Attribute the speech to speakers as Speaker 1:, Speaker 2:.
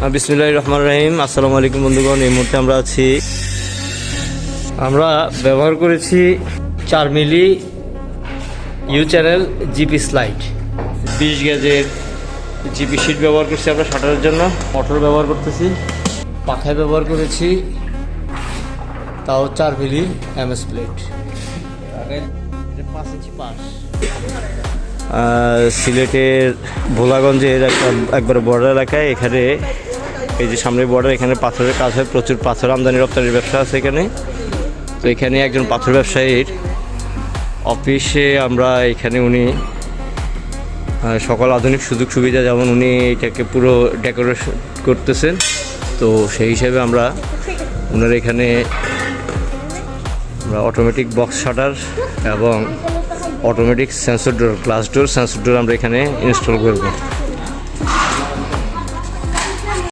Speaker 1: বিসমিল্লাহির রহমানির রহিম। আসসালামু আলাইকুম বন্ধুগণ। এই মুহূর্তে আমরা ব্যবহার করেছি 4 মিলি ইউ চ্যানেল জিপি স্লাইড, 20 গেজের জিপি শিট ব্যবহার করছি আমরা শাটারের জন্য। মোটর ব্যবহার করতেছি, পাখায় ব্যবহার করেছি তাও 4 মিলি এমএস প্লেট, 5 ইঞ্চি পাশ। সিলেটের ভোলাগঞ্জের একবার বর্ডার এলাকায়, এখানে এই যে সামনের বর্ডার, এখানে পাথরের কাজ হয়, প্রচুর পাথর আমদানি রপ্তানির ব্যবসা আছে এখানে। তো এখানে একজন পাথর ব্যবসায়ীর অফিসে আমরা এখানে উনি সকল আধুনিক সুযোগ সুবিধা, যেমন উনি এটাকে পুরো ডেকোরেশন করতেছেন। তো সেই হিসাবে আমরা ওনার এখানে অটোমেটিক বক্স শাটার এবং অটোমেটিক সেন্সর ডোর, গ্লাস ডোর, সেন্সর ডোর আমরা এখানে ইনস্টল করব।